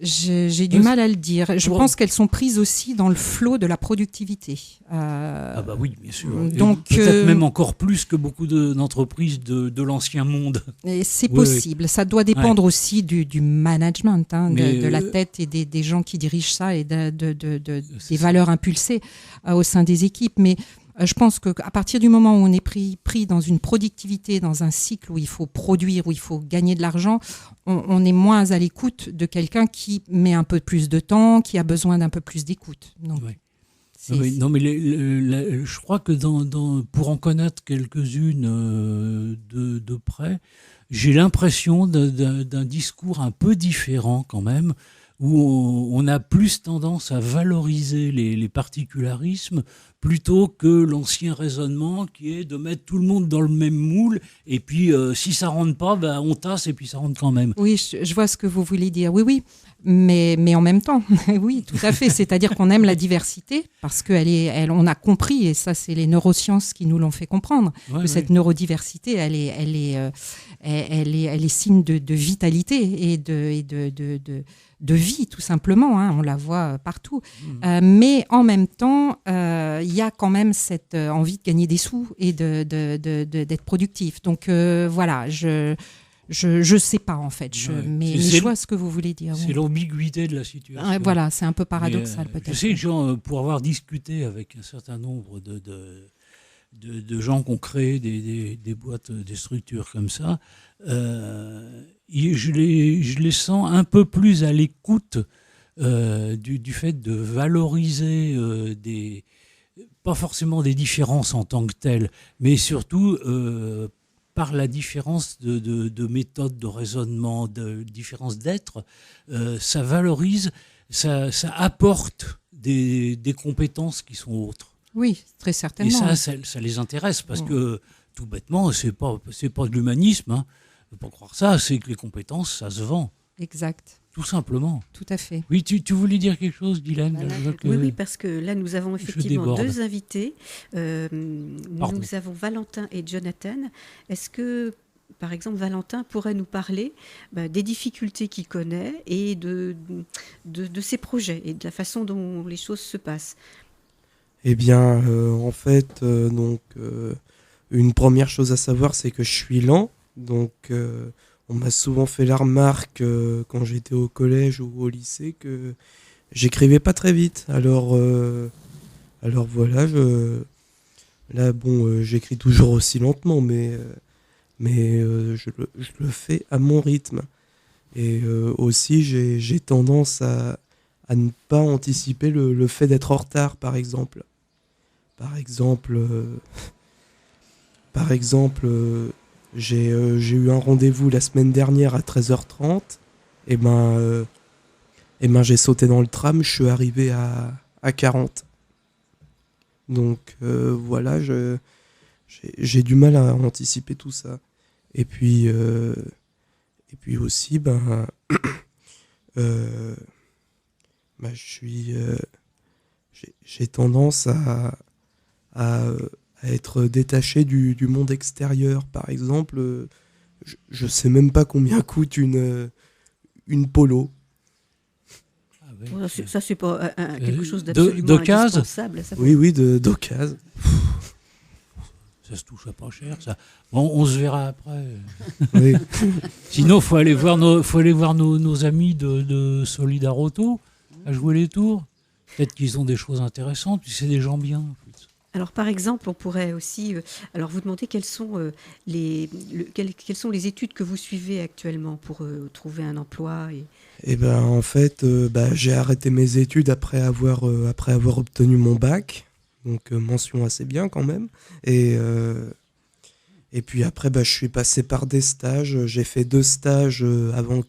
J'ai du mal à le dire. Je pense qu'elles sont prises aussi dans le flot de la productivité. Ah bah oui, bien sûr. Donc, peut-être même encore plus que beaucoup d'entreprises de l'ancien monde. Et c'est possible. Oui. Ça doit dépendre aussi du management, de la tête et des gens qui dirigent ça et des valeurs impulsées au sein des équipes. Mais je pense qu'à partir du moment où on est pris dans une productivité, dans un cycle où il faut produire, où il faut gagner de l'argent, on est moins à l'écoute de quelqu'un qui met un peu plus de temps, qui a besoin d'un peu plus d'écoute. Donc, oui. Non, mais je crois que pour en connaître quelques-unes de près, j'ai l'impression d'un discours un peu différent quand même, où on a plus tendance à valoriser les particularismes plutôt que l'ancien raisonnement qui est de mettre tout le monde dans le même moule et puis si ça rentre pas, on tasse et puis ça rentre quand même. Oui, je vois ce que vous voulez dire. Oui, mais en même temps, oui, tout à fait. C'est-à-dire qu'on aime la diversité parce on a compris, et ça c'est les neurosciences qui nous l'ont fait comprendre, que cette neurodiversité, elle est signe de vitalité et de vie, tout simplement. On la voit partout. Mais en même temps, il y a quand même cette envie de gagner des sous et d'être productif. Donc voilà, je sais pas en fait, mais je vois ce que vous voulez dire. C'est l'ambiguïté de la situation. Voilà, c'est un peu paradoxal peut-être. Je sais, pour avoir discuté avec un certain nombre de gens qui ont créé des boîtes, des structures comme ça, je les sens un peu plus à l'écoute du fait de valoriser pas forcément des différences en tant que telles, mais surtout par la différence de méthode de raisonnement, de différence d'être, ça valorise, ça apporte des compétences qui sont autres. Oui, très certainement. Et ça les intéresse parce que tout bêtement, c'est pas de l'humanisme. Hein. Ne pas croire ça, c'est que les compétences, ça se vend. Exact. Tout simplement. Tout à fait. Oui, tu voulais dire quelque chose, Dylan ? Oui, parce que là, nous avons effectivement deux invités. Nous avons Valentin et Jonathan. Est-ce que, par exemple, Valentin pourrait nous parler des difficultés qu'il connaît et de ses projets et de la façon dont les choses se passent ? Eh bien, en fait, une première chose à savoir, c'est que je suis lent, Donc, on m'a souvent fait la remarque quand j'étais au collège ou au lycée que j'écrivais pas très vite. Alors voilà, j'écris toujours aussi lentement, mais je le fais à mon rythme. Et aussi, j'ai tendance à ne pas anticiper le fait d'être en retard, par exemple. Par exemple, j'ai eu un rendez-vous la semaine dernière à 13h30. Et j'ai sauté dans le tram, je suis arrivé à 40. Donc voilà, j'ai du mal à anticiper tout ça. Et puis aussi, j'ai tendance à être détaché du monde extérieur. Par exemple, je sais même pas combien coûte une polo. Ça, c'est pas quelque chose d'absolument indispensable. Oui, d'occasion. Ça se touche à pas cher, ça. Bon, on se verra après. Oui. Sinon, faut aller voir nos amis de Solidar Auto à jouer les tours. Peut-être qu'ils ont des choses intéressantes, puis c'est des gens bien. En fait. Alors, par exemple, on pourrait aussi vous demander quelles sont les études que vous suivez actuellement pour trouver un emploi. En fait, j'ai arrêté mes études après avoir obtenu mon bac. Donc mention assez bien quand même. Et puis après, je suis passé par des stages. J'ai fait 2 stages avant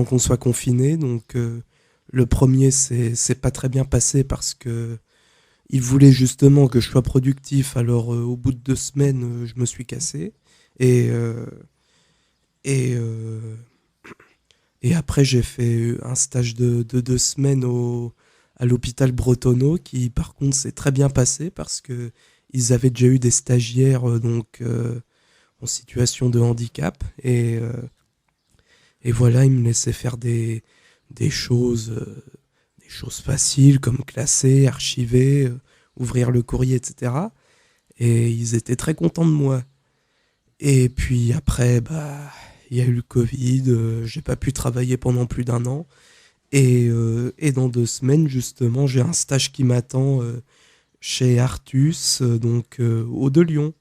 qu'on soit confiné. Donc le premier, c'est pas très bien passé parce que il voulait justement que je sois productif. Alors au bout de 2 semaines, je me suis cassé. Et après, j'ai fait un stage de 2 semaines à l'hôpital Bretonneau, qui par contre s'est très bien passé parce que ils avaient déjà eu des stagiaires en situation de handicap et voilà, ils me laissaient faire des choses faciles comme classer, archiver, ouvrir le courrier, etc. Et ils étaient très contents de moi. Et puis après, il y a eu le Covid, j'ai pas pu travailler pendant plus d'1 an. Et dans 2 semaines, justement, j'ai un stage qui m'attend chez Artus, au de Lyon.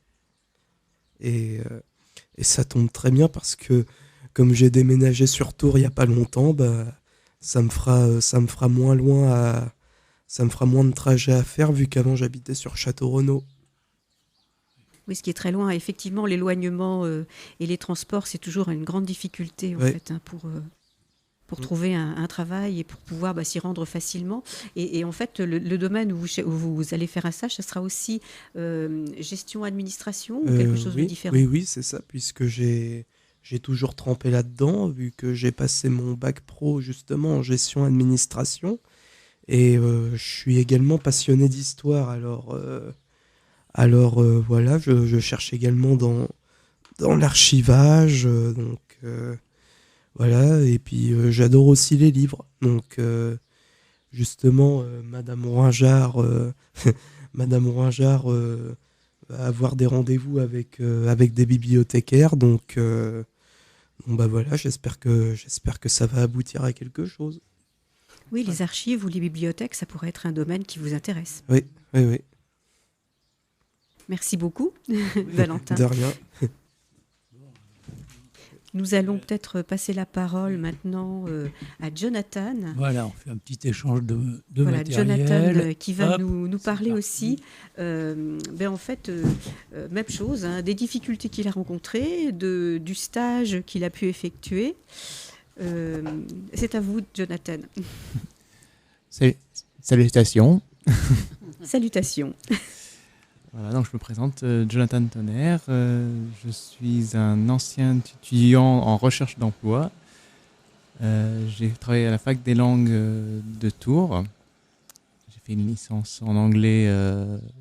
Et ça tombe très bien parce que, comme j'ai déménagé sur Tours il n'y a pas longtemps, ça me fera moins de trajet à faire, vu qu'avant j'habitais sur Château-Renaud. Oui, ce qui est très loin. Effectivement, l'éloignement et les transports, c'est toujours une grande difficulté en fait, pour trouver un travail et pour pouvoir s'y rendre facilement. Et en fait, le domaine où vous allez faire un stage, ça sera aussi gestion administration ou quelque chose de différent? Oui, c'est ça, puisque j'ai toujours trempé là-dedans, vu que j'ai passé mon bac pro justement en gestion administration. Et je suis également passionné d'histoire. Alors voilà, je cherche également dans l'archivage. Voilà, et puis j'adore aussi les livres. Donc justement, Madame Rouingeard va avoir des rendez-vous avec des bibliothécaires. Donc voilà, j'espère que ça va aboutir à quelque chose. Oui, les archives ou les bibliothèques, ça pourrait être un domaine qui vous intéresse. Oui. Merci beaucoup, Valentin. De rien. Nous allons peut-être passer la parole maintenant à Jonathan. Voilà, on fait un petit échange de voilà, matériel. Jonathan qui va nous parler aussi, en fait, même chose, des difficultés qu'il a rencontrées, du stage qu'il a pu effectuer. C'est à vous, Jonathan. Salutations. Salutations. Voilà, donc je me présente, Jonathan Tonnerre. Je suis un ancien étudiant en recherche d'emploi. J'ai travaillé à la fac des langues de Tours. J'ai fait une licence en anglais,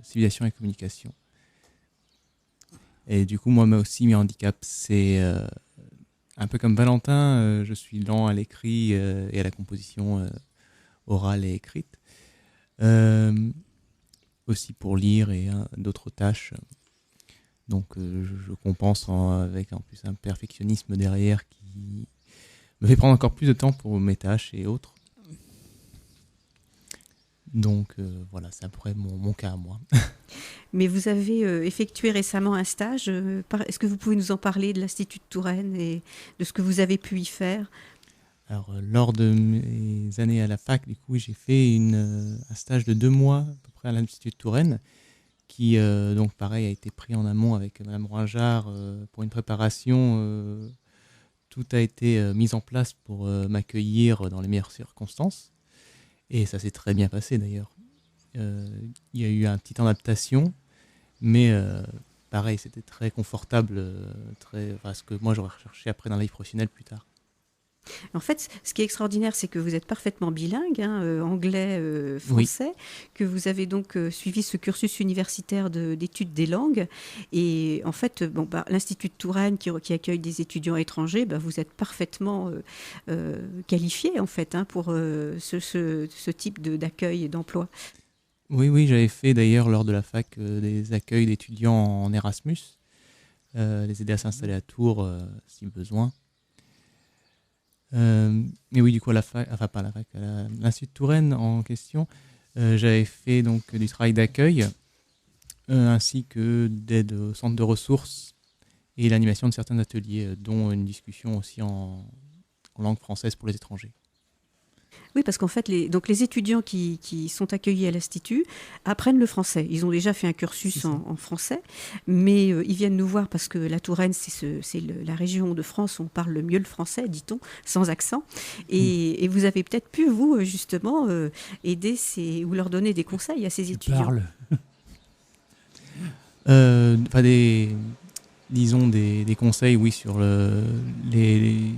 civilisation et communication. Et du coup, moi aussi, mes handicaps, c'est un peu comme Valentin. Je suis lent à l'écrit et à la composition orale et écrite. Aussi pour lire et d'autres tâches. Donc je compense avec en plus un perfectionnisme derrière qui me fait prendre encore plus de temps pour mes tâches et autres. Donc voilà, c'est à peu près mon cas à moi. Mais vous avez effectué récemment un stage. Est-ce que vous pouvez nous en parler de l'Institut de Touraine et de ce que vous avez pu y faire? Alors lors de mes années à la fac, du coup, j'ai fait un stage de 2 mois à peu près à l'Institut de Touraine, qui donc pareil a été pris en amont avec Madame Roingard pour une préparation. Tout a été mis en place pour m'accueillir dans les meilleures circonstances. Et ça s'est très bien passé d'ailleurs. Il y a eu un petit temps d'adaptation, mais pareil, c'était très confortable, ce que moi j'aurais recherché après dans la vie professionnelle plus tard. En fait, ce qui est extraordinaire, c'est que vous êtes parfaitement bilingue, anglais, français, oui. Que vous avez donc suivi ce cursus universitaire d'études des langues. Et en fait, l'Institut de Touraine, qui accueille des étudiants étrangers, vous êtes parfaitement qualifié en fait pour ce type d'accueil et d'emploi. Oui, j'avais fait d'ailleurs lors de la fac des accueils d'étudiants en Erasmus, les aider à s'installer à Tours si besoin. Mais oui, du coup, à l'Institut de Touraine en question, j'avais fait donc du travail d'accueil ainsi que d'aide au centre de ressources et l'animation de certains ateliers, dont une discussion aussi en langue française pour les étrangers. Oui, parce qu'en fait, les étudiants qui sont accueillis à l'Institut apprennent le français. Ils ont déjà fait un cursus en français, mais ils viennent nous voir parce que la Touraine, c'est la région de France où on parle le mieux le français, dit-on, sans accent. Et vous avez peut-être pu, vous, justement, aider ou leur donner des conseils à ces étudiants. Disons des conseils, oui, sur les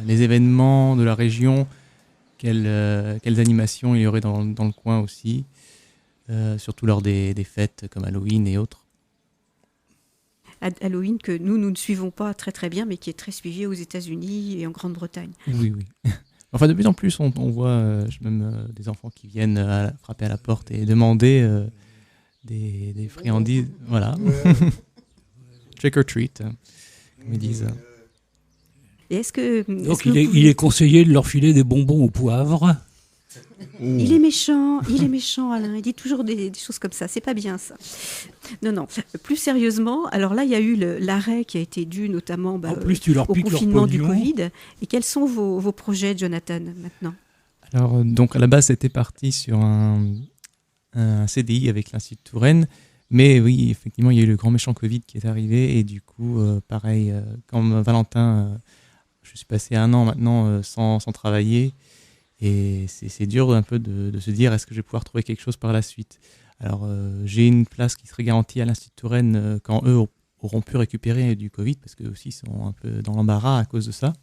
événements de la région. Quelles animations il y aurait dans le coin aussi, surtout lors des fêtes comme Halloween et autres. Halloween que nous ne suivons pas très très bien, mais qui est très suivi aux États-Unis et en Grande-Bretagne. Oui. Enfin, de plus en plus, on voit même des enfants qui viennent frapper à la porte et demander des friandises. Voilà. Trick or treat, comme ils disent. Et donc il est conseillé de leur filer des bonbons au poivre. Il est méchant, Alain. Il dit toujours des choses comme ça. C'est pas bien, ça. Non. Plus sérieusement, alors là, il y a eu l'arrêt qui a été dû notamment au confinement du Covid. Et quels sont vos projets, Jonathan, maintenant? Alors, donc à la base, c'était parti sur un CDI avec l'Institut de Touraine. Mais oui, effectivement, il y a eu le grand méchant Covid qui est arrivé. Et du coup, pareil, comme Valentin... je suis passé 1 an maintenant sans travailler et c'est dur un peu de se dire est-ce que je vais pouvoir trouver quelque chose par la suite. Alors j'ai une place qui serait garantie à l'Institut de Touraine quand eux auront pu récupérer du Covid parce qu'eux aussi sont un peu dans l'embarras à cause de ça.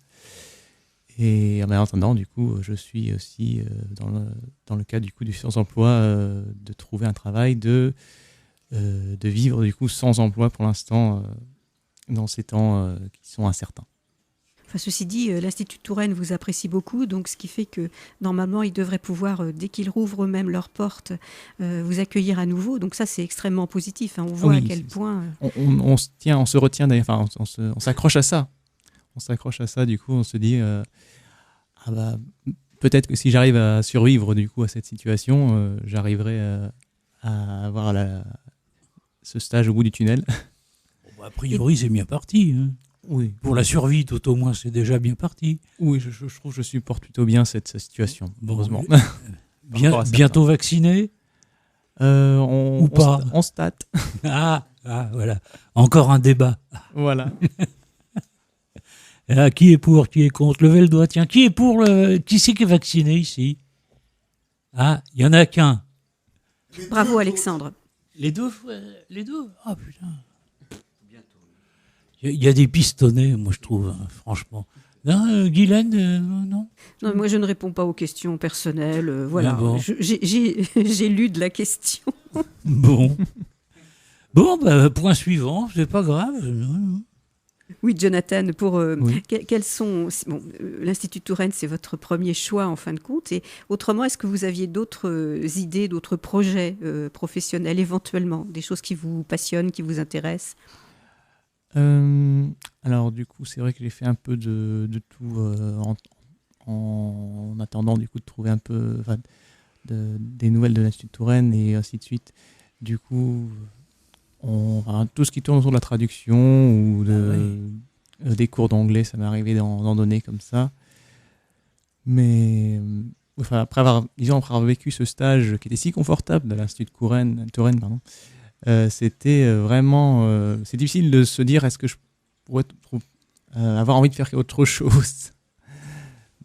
Et en attendant, du coup, je suis aussi dans le cadre du coup du sans-emploi de trouver un travail, de vivre du coup sans emploi pour l'instant dans ces temps qui sont incertains. Enfin, ceci dit, l'Institut de Touraine vous apprécie beaucoup, donc ce qui fait que normalement, ils devraient pouvoir, dès qu'ils rouvrent eux-mêmes leurs portes, vous accueillir à nouveau. Donc ça, c'est extrêmement positif. On voit à quel point... On se retient d'ailleurs, enfin, on s'accroche à ça. On s'accroche à ça, du coup, on se dit, peut-être que si j'arrive à survivre du coup à cette situation, j'arriverai à avoir ce stage au bout du tunnel. A priori, c'est bien parti. Oui. Pour la survie, tout au moins, c'est déjà bien parti. Oui, je trouve que je supporte plutôt bien cette situation, heureusement. Bientôt vacciné ou pas? On se tâte. Ah, voilà. Encore un débat. Voilà. Qui est pour, qui est contre? Levez le doigt. Tiens, qui est pour qui c'est qui est vacciné ici? Ah, il n'y en a qu'un. Bravo, Alexandre. Les deux? Ah, putain. Il y a des pistonnets, moi je trouve, franchement. Non, Guylaine, non. Non, moi je ne réponds pas aux questions personnelles. Voilà, bon. j'ai lu de la question. Bon, point suivant, c'est pas grave. Non. Oui, Jonathan, Oui. quels sont... l'Institut Touraine, c'est votre premier choix en fin de compte. Et autrement, est-ce que vous aviez d'autres idées, d'autres projets professionnels éventuellement, des choses qui vous passionnent, qui vous intéressent? Alors du coup, c'est vrai que j'ai fait un peu de tout en attendant du coup de trouver un peu des nouvelles de l'Institut Touraine et ainsi de suite. Du coup, tout ce qui tourne autour de la traduction ou des cours d'anglais, ça m'est arrivé d'en donner comme ça. Mais après avoir vécu ce stage qui était si confortable de l'Institut Touraine, c'était vraiment... c'est difficile de se dire est-ce que je pourrais avoir envie de faire autre chose.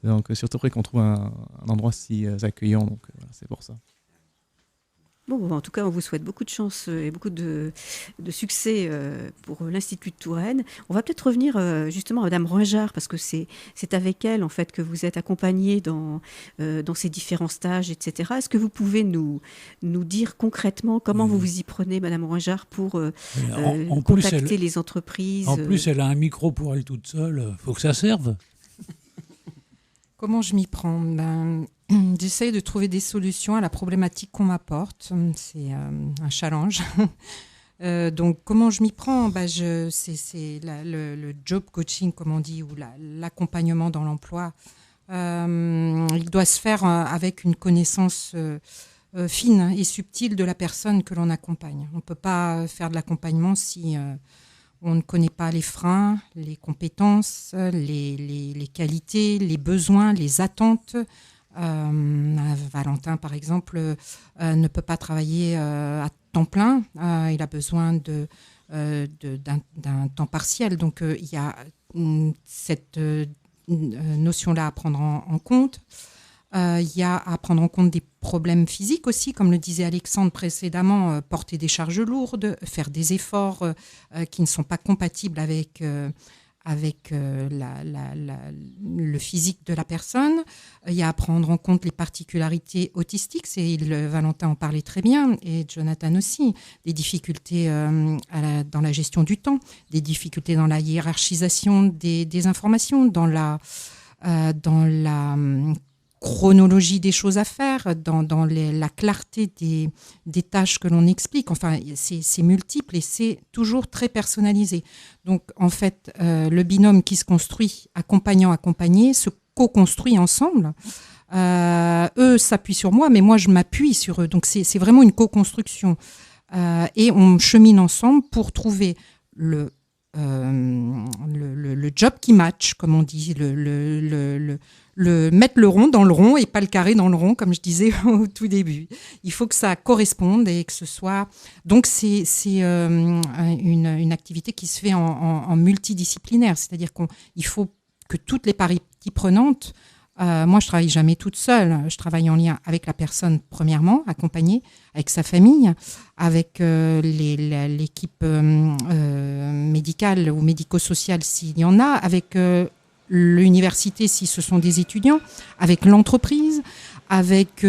Donc surtout après qu'on trouve un endroit si accueillant, donc voilà, c'est pour ça. Bon, en tout cas, on vous souhaite beaucoup de chance et beaucoup de succès pour l'Institut de Touraine. On va peut-être revenir justement à Madame Roingard, parce que c'est avec elle en fait que vous êtes accompagnée dans ces différents stages, etc. Est-ce que vous pouvez nous dire concrètement comment vous vous y prenez, Madame Roingard, pour contacter les entreprises? En plus, elle a un micro pour elle toute seule. Il faut que ça serve. Comment je m'y prends? J'essaye de trouver des solutions à la problématique qu'on m'apporte. C'est un challenge. Donc, comment je m'y prends? C'est le job coaching, comme on dit, ou l'accompagnement dans l'emploi. Il doit se faire avec une connaissance fine et subtile de la personne que l'on accompagne. On ne peut pas faire de l'accompagnement si... on ne connaît pas les freins, les compétences, les qualités, les besoins, les attentes. Valentin, par exemple, ne peut pas travailler à temps plein. Il a besoin d'un temps partiel. Donc, il y a cette notion-là à prendre en compte. Il y a à prendre en compte des problèmes physiques aussi, comme le disait Alexandre précédemment, porter des charges lourdes, faire des efforts qui ne sont pas compatibles avec le physique de la personne. Il y a à prendre en compte les particularités autistiques, Valentin en parlait très bien, et Jonathan aussi, des difficultés dans la gestion du temps, des difficultés dans la hiérarchisation des informations, dans la chronologie des choses à faire, dans la clarté des tâches que l'on explique. Enfin, c'est multiple et c'est toujours très personnalisé. Donc, en fait, le binôme qui se construit, accompagnant-accompagné, se co-construit ensemble. Eux s'appuient sur moi, mais moi, je m'appuie sur eux. Donc, c'est vraiment une co-construction. Et on chemine ensemble pour trouver le job qui match, comme on dit, mettre le rond dans le rond et pas le carré dans le rond, comme je disais au tout début. Il faut que ça corresponde et que ce soit... Donc, c'est une activité qui se fait en multidisciplinaire, c'est-à-dire qu'il faut que toutes les parties prenantes... moi, je travaille jamais toute seule. Je travaille en lien avec la personne, premièrement, accompagnée, avec sa famille, avec l'équipe médicale ou médico-sociale s'il y en a, avec l'université si ce sont des étudiants, avec l'entreprise, avec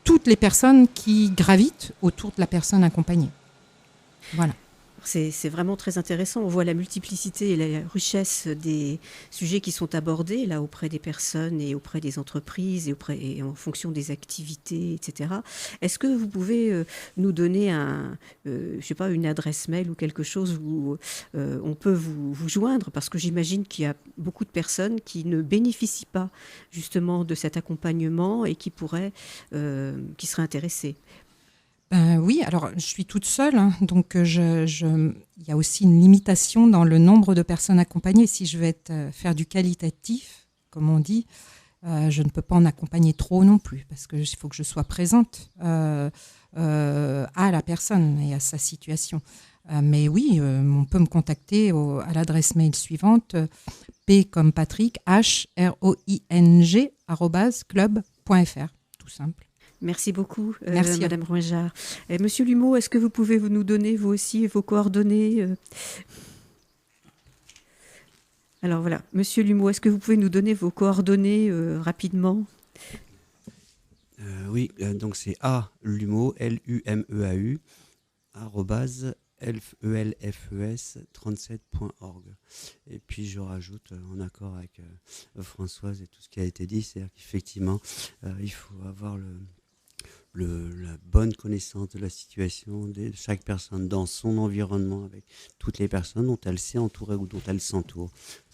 toutes les personnes qui gravitent autour de la personne accompagnée. Voilà. C'est vraiment très intéressant. On voit la multiplicité et la richesse des sujets qui sont abordés là auprès des personnes et auprès des entreprises et en fonction des activités, etc. Est-ce que vous pouvez nous donner une adresse mail ou quelque chose où on peut vous joindre? Parce que j'imagine qu'il y a beaucoup de personnes qui ne bénéficient pas justement de cet accompagnement et qui seraient intéressées. Oui, alors je suis toute seule, hein, donc il y a aussi une limitation dans le nombre de personnes accompagnées. Si je vais faire du qualitatif, comme on dit, je ne peux pas en accompagner trop non plus, parce qu'il faut que je sois présente à la personne et à sa situation. Mais oui, on peut me contacter à l'adresse mail suivante, p comme Patrick, HROING @club.fr, tout simple. Merci beaucoup, Merci Madame Roingard. Monsieur Lumeau, est-ce que vous pouvez nous donner, vous aussi, vos coordonnées? Alors voilà, Monsieur Lumeau, est-ce que vous pouvez nous donner vos coordonnées rapidement? Oui, donc c'est alumeau, LUMEAU, elfes37.org. Et puis je rajoute, en accord avec Françoise et tout ce qui a été dit, c'est-à-dire qu'effectivement, il faut avoir la bonne connaissance de la situation de chaque personne dans son environnement, avec toutes les personnes dont elle s'est entourée ou dont elle s'entoure,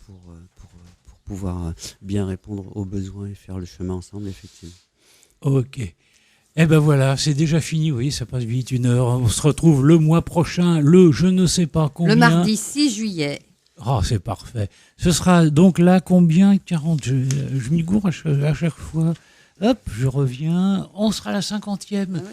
pour pouvoir bien répondre aux besoins et faire le chemin ensemble, effectivement. Ok. Eh ben voilà, c'est déjà fini, oui, ça passe vite, 1 heure. On se retrouve le mois prochain, je ne sais pas combien. Le mardi 6 juillet. Oh, c'est parfait. Ce sera donc là combien 40. Je m'y gourre à chaque fois. Hop, je reviens. On sera à la 50e. Ah ouais,